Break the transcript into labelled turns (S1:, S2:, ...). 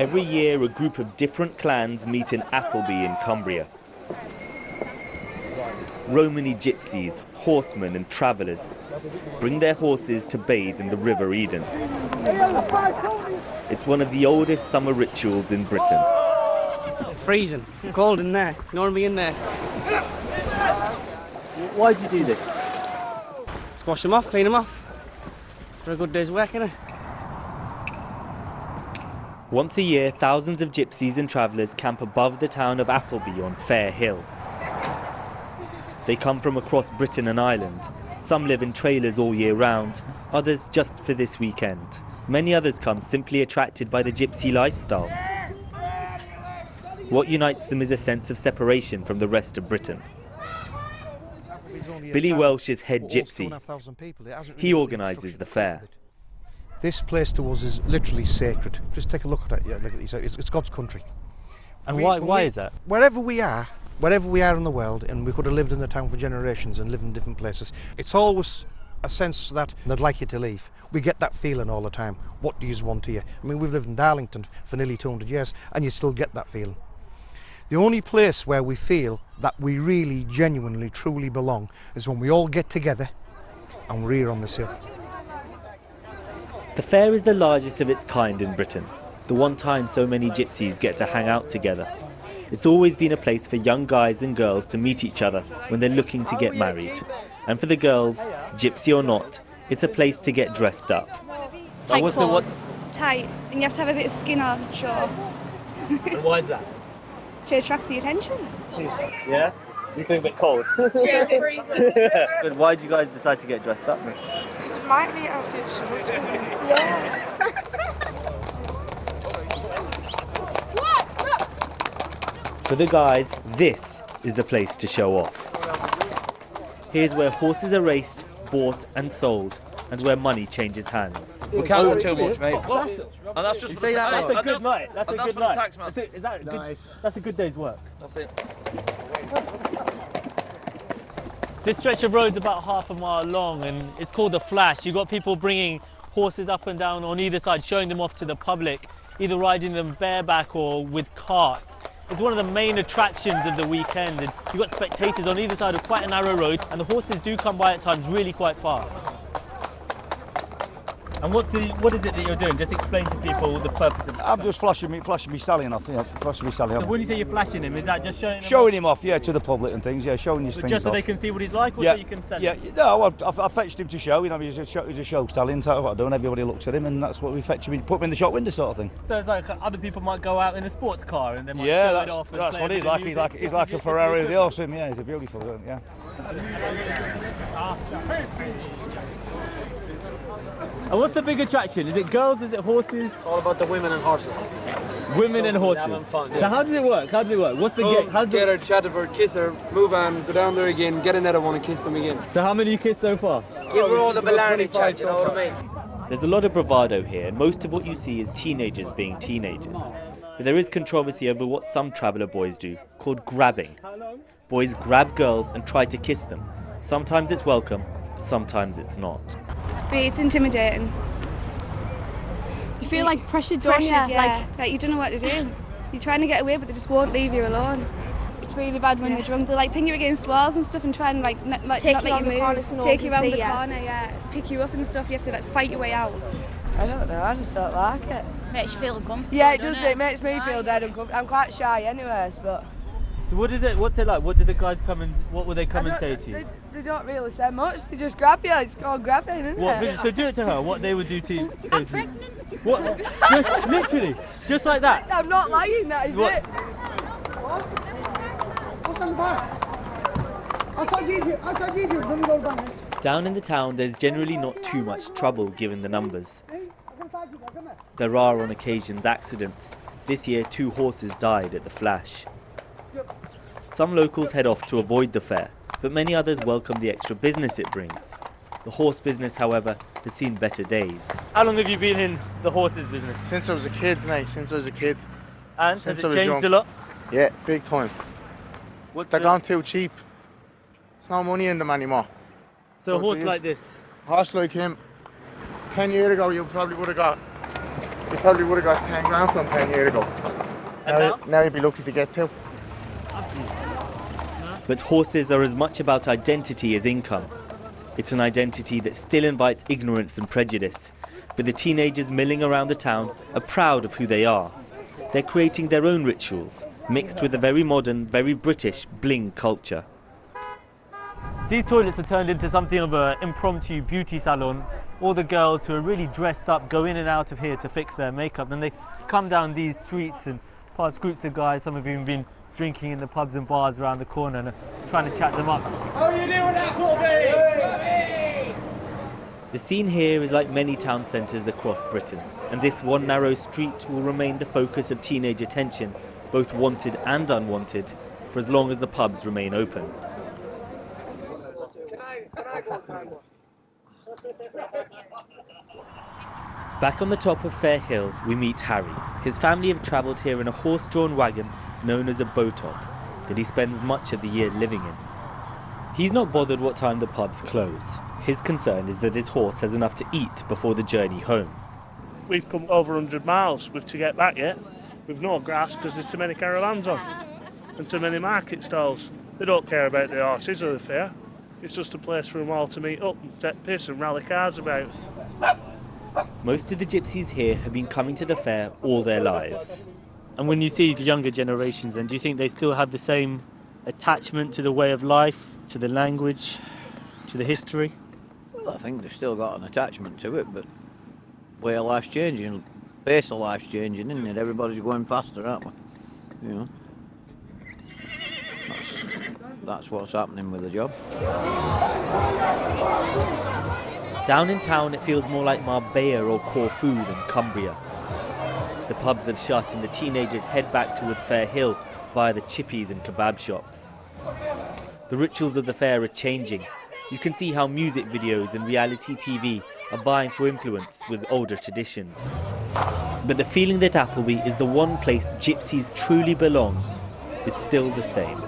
S1: Every year, a group of different clans meet in Appleby in Cumbria. Romany gypsies, horsemen and travellers bring their horses to bathe in the River Eden. It's one of the oldest summer rituals in Britain.
S2: It's freezing, cold in there, you don't want to be in there.
S1: Why do you do this?
S2: Just wash them off, clean them off. After a good day's work, innit?
S1: Once a year, thousands of gypsies and travellers camp above the town of Appleby on Fair Hill. They come from across Britain and Ireland. Some live in trailers all year round, others just for this weekend. Many others come simply attracted by the gypsy lifestyle. What unites them is a sense of separation from the rest of Britain. Billy Welsh is head gypsy. He organises the fair.
S3: This place to us is literally sacred. Just take a look at it. Yeah, look at these. It's God's country.
S1: And why is that?
S3: Wherever we are in the world, and we could have lived in the town for generations and lived in different places, it's always a sense that they'd like you to leave. We get that feeling all the time. What do you want here? I mean, we've lived in Darlington for nearly 200 years, and you still get that feeling. The only place where we feel that we really, genuinely, truly belong is when we all get together and we're here on this hill.
S1: The fair is the largest of its kind in Britain, the one time so many gypsies get to hang out together. It's always been a place for young guys and girls to meet each other when they're looking to get married. And for the girls, gypsy or not, it's a place to get dressed up.
S4: Tight clothes, tight, and you have to have a bit of skin on, sure.
S1: And why is that?
S4: To attract the attention.
S1: Yeah? You feel a bit cold?
S4: Yeah, it's freezing.
S1: But why did you guys decide to get dressed up?
S4: Because it might be our future husband. Yeah.
S1: For the guys, this is the place to show off. Here's where horses are raced, bought and sold, and where money changes hands.
S5: We can't say too much, mate. And that's just
S1: That's a good night. That's a good night.
S5: Is that
S1: nice? That's a good day's work.
S5: That's it.
S6: This stretch of road's about half a mile long and it's called the Flash. You've got people bringing horses up and down on either side, showing them off to the public, either riding them bareback or with carts. It's one of the main attractions of the weekend, and you've got spectators on either side of quite a narrow road, and the horses do come by at times really quite fast. And what is it that you're doing? Just explain to people the purpose of it.
S7: I'm just flashing me stallion off. Yeah, flashing me stallion.
S6: So when you say you're flashing him, is that just showing him
S7: Showing him off, yeah, to the public and things. Yeah, showing his things
S6: just so
S7: off.
S6: they can see what he's like, or
S7: yeah,
S6: so you can sell
S7: yeah,
S6: him?
S7: No, I fetched him to show. You know, he's a show stallion. So what I do, and everybody looks at him, and that's what we fetch him. Put him in the shop window, sort of thing.
S6: So it's like other people might go out in a sports car and they might
S7: yeah,
S6: show
S7: that's,
S6: it off.
S7: that's
S6: and
S7: what he's like. He's like a Ferrari with the horse. Yeah, he's a beautiful one. Yeah.
S6: And what's the big attraction? Is it girls? Is it horses?
S5: All about the women and horses.
S6: Women and horses.
S5: Having fun, yeah.
S6: Now how does it work? What's the game?
S5: Get her, chat with her, kiss her, move on, go down there again, get another one and kiss them again.
S6: So how many you kissed so far?
S5: Give her all the Blarney chat, you know what I mean?
S1: There's a lot of bravado here, and most of what you see is teenagers being teenagers. But there is controversy over what some traveller boys do, called grabbing. Boys grab girls and try to kiss them. Sometimes it's welcome, sometimes it's not.
S4: It's intimidating.
S8: You feel like pressured, don't you?
S4: Yeah. Like you don't know what to do. You're trying to get away, but they just won't leave you alone. It's really bad when they're drunk. They like pin you against walls and stuff and try and like not let you move. Take you around the corner, yeah. Pick you up and stuff. You have to like fight your way out.
S9: I don't know. I just don't like it.
S8: Makes you feel uncomfortable.
S9: Yeah, it does. It makes me feel dead uncomfortable. I'm quite shy, anyways, but.
S6: So what is it? What's it like? What do the guys come and what will they come and say to you?
S9: They don't really say much. They just grab you. It's called grabbing, isn't it?
S6: So do it to her. What they would do to you? I'm pregnant. What? Just literally, just like that.
S9: I'm not lying. That is it.
S1: Down in the town, there's generally not too much trouble given the numbers. There are on occasions accidents. This year, 2 horses died at the Flash. Some locals head off to avoid the fair, but many others welcome the extra business it brings. The horse business, however, has seen better days.
S6: How long have you been in the horses business?
S10: Since I was a kid, mate, since I was a kid.
S6: And
S10: since
S6: has it changed a lot?
S10: Yeah, big time. They're gone too cheap. There's no money in them anymore.
S6: So a horse like this?
S10: A horse like him, 10 years ago you probably would have got You probably would have got 10 grand from 10 years ago. Now you'd be lucky to get 2.
S1: But horses are as much about identity as income. It's an identity that still invites ignorance and prejudice. But the teenagers milling around the town are proud of who they are. They're creating their own rituals, mixed with a very modern, very British bling culture.
S6: These toilets are turned into something of an impromptu beauty salon. All the girls who are really dressed up go in and out of here to fix their makeup. Then they come down these streets and past groups of guys, some of whom have been drinking in the pubs and bars around the corner and trying to chat them up.
S11: How are you doing, Appleby?
S1: The scene here is like many town centres across Britain, and this one narrow street will remain the focus of teenage attention, both wanted and unwanted, for as long as the pubs remain open. Back on the top of Fair Hill, we meet Harry. His family have travelled here in a horse-drawn wagon known as a bow-top that he spends much of the year living in. He's not bothered what time the pubs close. His concern is that his horse has enough to eat before the journey home.
S12: We've come over 100 miles to get back yet. We've no grass because there's too many caravans on and too many market stalls. They don't care about the horses or the fair. It's just a place for them all to meet up and take piss and rally cars about.
S1: Most of the gypsies here have been coming to the fair all their lives.
S6: And when you see the younger generations then, do you think they still have the same attachment to the way of life, to the language, to the history?
S13: Well, I think they've still got an attachment to it, but way of life's changing, pace of life's changing, isn't it? Everybody's going faster, aren't we? You know, that's what's happening with the job.
S1: Down in town, it feels more like Marbella or Corfu than Cumbria. The pubs have shut and the teenagers head back towards Fair Hill via the chippies and kebab shops. The rituals of the fair are changing. You can see how music videos and reality TV are vying for influence with older traditions. But the feeling that Appleby is the one place gypsies truly belong is still the same.